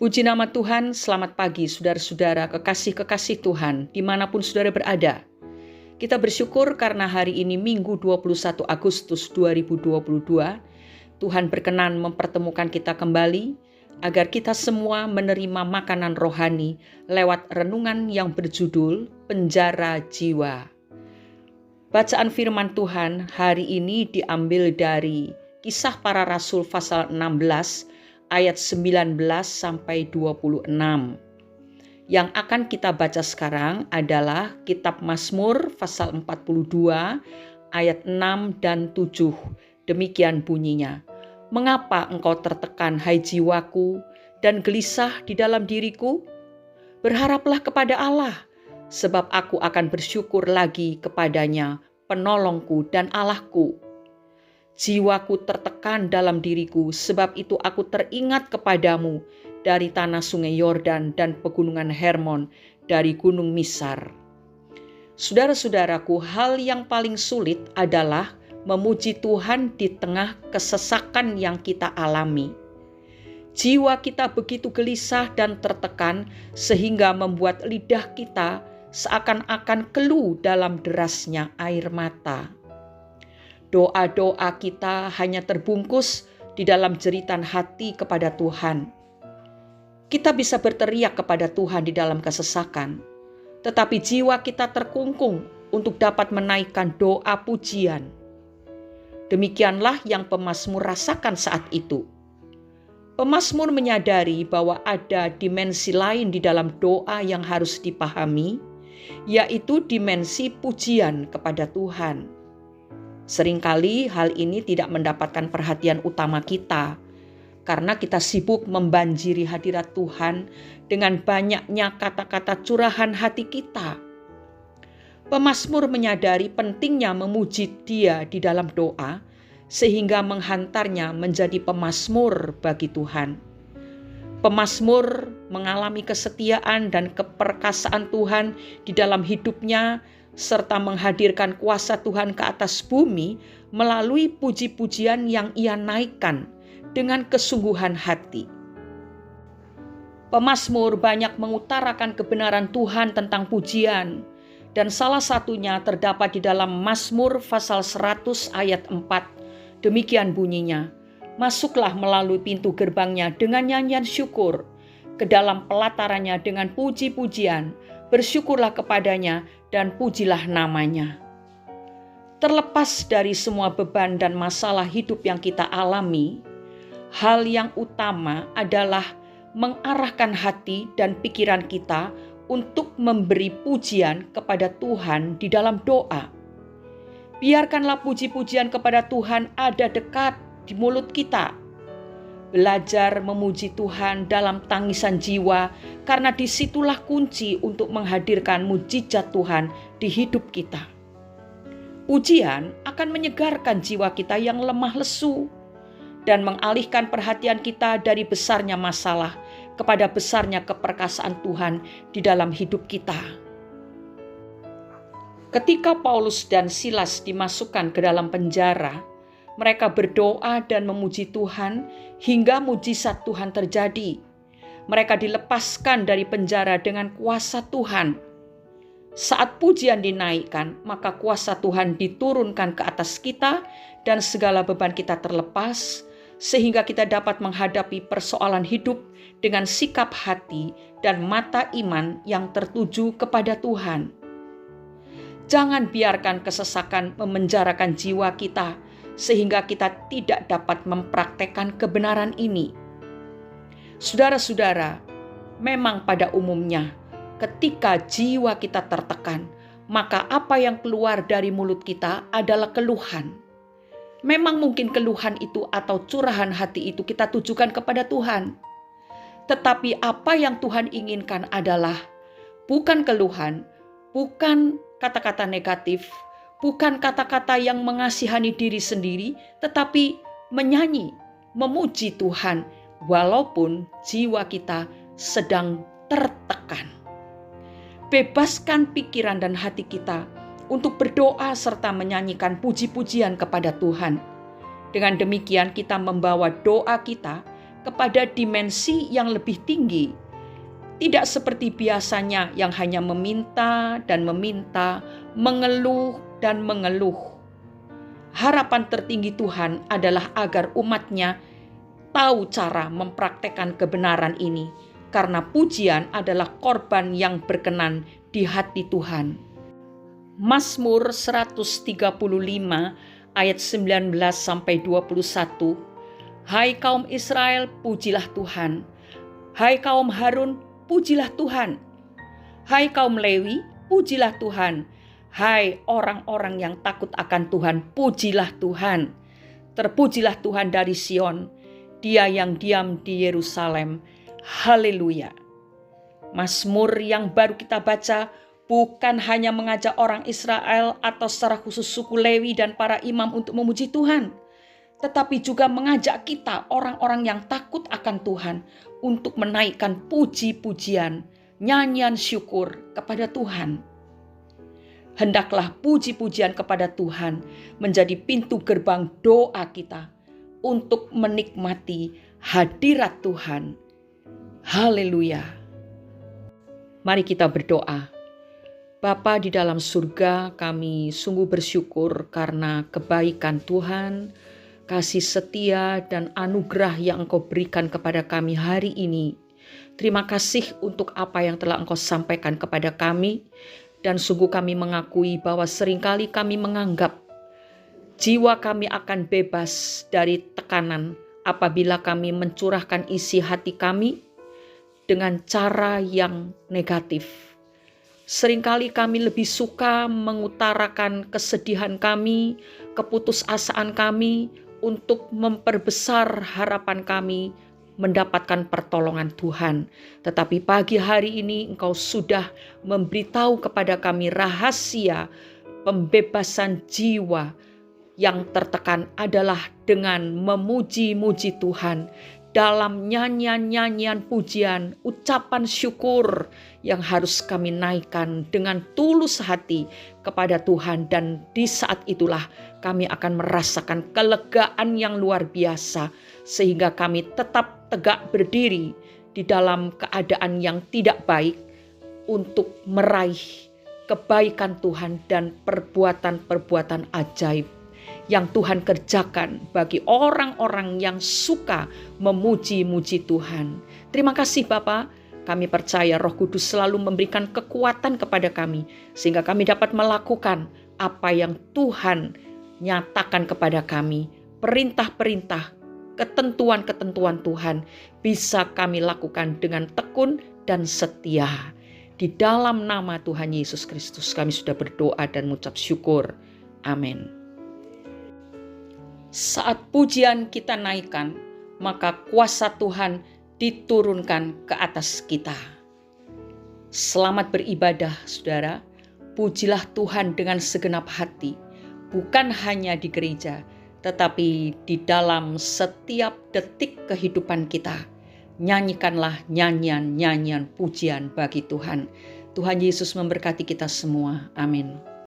Puji nama Tuhan, selamat pagi saudara-saudara kekasih-kekasih Tuhan dimanapun saudara berada. Kita bersyukur karena hari ini Minggu 21 Agustus 2022, Tuhan berkenan mempertemukan kita kembali agar kita semua menerima makanan rohani lewat renungan yang berjudul Penjara Jiwa. Bacaan firman Tuhan hari ini diambil dari Kisah Para Rasul pasal 16 ayat 19 sampai 26. Yang akan kita baca sekarang adalah Kitab Mazmur pasal 42 ayat 6 dan 7. Demikian bunyinya. Mengapa engkau tertekan hai jiwaku dan gelisah di dalam diriku? Berharaplah kepada Allah, sebab aku akan bersyukur lagi kepadanya, penolongku dan Allahku. Jiwaku tertekan dalam diriku, sebab itu aku teringat kepadamu dari tanah sungai Yordan dan pegunungan Hermon, dari gunung Misar. Saudara-saudaraku, hal yang paling sulit adalah memuji Tuhan di tengah kesesakan yang kita alami. Jiwa kita begitu gelisah dan tertekan sehingga membuat lidah kita seakan-akan keluh dalam derasnya air mata. Doa-doa kita hanya terbungkus di dalam jeritan hati kepada Tuhan. Kita bisa berteriak kepada Tuhan di dalam kesesakan, tetapi jiwa kita terkungkung untuk dapat menaikkan doa pujian. Demikianlah yang pemazmur rasakan saat itu. Pemazmur menyadari bahwa ada dimensi lain di dalam doa yang harus dipahami, yaitu dimensi pujian kepada Tuhan. Seringkali hal ini tidak mendapatkan perhatian utama kita, karena kita sibuk membanjiri hadirat Tuhan dengan banyaknya kata-kata curahan hati kita. Pemazmur menyadari pentingnya memuji Dia di dalam doa, sehingga menghantarnya menjadi pemazmur bagi Tuhan. Pemazmur mengalami kesetiaan dan keperkasaan Tuhan di dalam hidupnya, serta menghadirkan kuasa Tuhan ke atas bumi melalui puji-pujian yang ia naikkan dengan kesungguhan hati. Pemazmur banyak mengutarakan kebenaran Tuhan tentang pujian, dan salah satunya terdapat di dalam Mazmur pasal 100 ayat 4. Demikian bunyinya, masuklah melalui pintu gerbangnya dengan nyanyian syukur, ke dalam pelatarannya dengan puji-pujian, bersyukurlah kepadanya dan pujilah namanya. Terlepas dari semua beban dan masalah hidup yang kita alami, hal yang utama adalah mengarahkan hati dan pikiran kita untuk memberi pujian kepada Tuhan di dalam doa. Biarkanlah puji-pujian kepada Tuhan ada dekat di mulut kita. Belajar memuji Tuhan dalam tangisan jiwa, karena disitulah kunci untuk menghadirkan mujizat Tuhan di hidup kita. Pujian akan menyegarkan jiwa kita yang lemah lesu dan mengalihkan perhatian kita dari besarnya masalah kepada besarnya keperkasaan Tuhan di dalam hidup kita. Ketika Paulus dan Silas dimasukkan ke dalam penjara, mereka berdoa dan memuji Tuhan hingga mujizat Tuhan terjadi. Mereka dilepaskan dari penjara dengan kuasa Tuhan. Saat pujian dinaikkan, maka kuasa Tuhan diturunkan ke atas kita dan segala beban kita terlepas, sehingga kita dapat menghadapi persoalan hidup dengan sikap hati dan mata iman yang tertuju kepada Tuhan. Jangan biarkan kesesakan memenjarakan jiwa kita, sehingga kita tidak dapat mempraktekkan kebenaran ini. Saudara-saudara, memang pada umumnya ketika jiwa kita tertekan, maka apa yang keluar dari mulut kita adalah keluhan. Memang mungkin keluhan itu atau curahan hati itu kita tujukan kepada Tuhan. Tetapi apa yang Tuhan inginkan adalah bukan keluhan, bukan kata-kata negatif, bukan kata-kata yang mengasihani diri sendiri, tetapi menyanyi, memuji Tuhan, walaupun jiwa kita sedang tertekan. Bebaskan pikiran dan hati kita untuk berdoa serta menyanyikan puji-pujian kepada Tuhan. Dengan demikian kita membawa doa kita kepada dimensi yang lebih tinggi. Tidak seperti biasanya yang hanya meminta dan meminta, mengeluh dan mengeluh. Harapan tertinggi Tuhan adalah agar umatnya tahu cara mempraktekkan kebenaran ini, karena pujian adalah korban yang berkenan di hati Tuhan. Mazmur 135 ayat 19-21. Hai kaum Israel, pujilah Tuhan. Hai kaum Harun, pujilah Tuhan. Hai kaum Lewi, pujilah Tuhan. Hai orang-orang yang takut akan Tuhan, pujilah Tuhan. Terpujilah Tuhan dari Sion, Dia yang diam di Yerusalem. Haleluya. Mazmur yang baru kita baca bukan hanya mengajak orang Israel atau secara khusus suku Lewi dan para imam untuk memuji Tuhan, tetapi juga mengajak kita orang-orang yang takut akan Tuhan untuk menaikkan puji-pujian, nyanyian syukur kepada Tuhan. Hendaklah puji-pujian kepada Tuhan menjadi pintu gerbang doa kita untuk menikmati hadirat Tuhan. Haleluya. Mari kita berdoa. Bapa di dalam surga, kami sungguh bersyukur karena kebaikan Tuhan, kasih setia dan anugerah yang Engkau berikan kepada kami hari ini. Terima kasih untuk apa yang telah Engkau sampaikan kepada kami, dan sungguh kami mengakui bahwa seringkali kami menganggap jiwa kami akan bebas dari tekanan apabila kami mencurahkan isi hati kami dengan cara yang negatif. Seringkali kami lebih suka mengutarakan kesedihan kami, keputusasaan kami untuk memperbesar harapan kami mendapatkan pertolongan Tuhan. Tetapi pagi hari ini Engkau sudah memberitahu kepada kami rahasia pembebasan jiwa yang tertekan adalah dengan memuji-muji Tuhan dalam nyanyian-nyanyian pujian, ucapan syukur yang harus kami naikkan dengan tulus hati kepada Tuhan. Dan di saat itulah kami akan merasakan kelegaan yang luar biasa, sehingga kami tetap tegak berdiri di dalam keadaan yang tidak baik untuk meraih kebaikan Tuhan dan perbuatan-perbuatan ajaib yang Tuhan kerjakan bagi orang-orang yang suka memuji-muji Tuhan. Terima kasih Bapa, kami percaya Roh Kudus selalu memberikan kekuatan kepada kami, sehingga kami dapat melakukan apa yang Tuhan nyatakan kepada kami. Perintah-perintah, ketentuan-ketentuan Tuhan bisa kami lakukan dengan tekun dan setia. Di dalam nama Tuhan Yesus Kristus kami sudah berdoa dan mengucap syukur. Amin. Saat pujian kita naikkan, maka kuasa Tuhan diturunkan ke atas kita. Selamat beribadah, saudara. Pujilah Tuhan dengan segenap hati, bukan hanya di gereja, tetapi di dalam setiap detik kehidupan kita. Nyanyikanlah nyanyian-nyanyian pujian bagi Tuhan. Tuhan Yesus memberkati kita semua. Amin.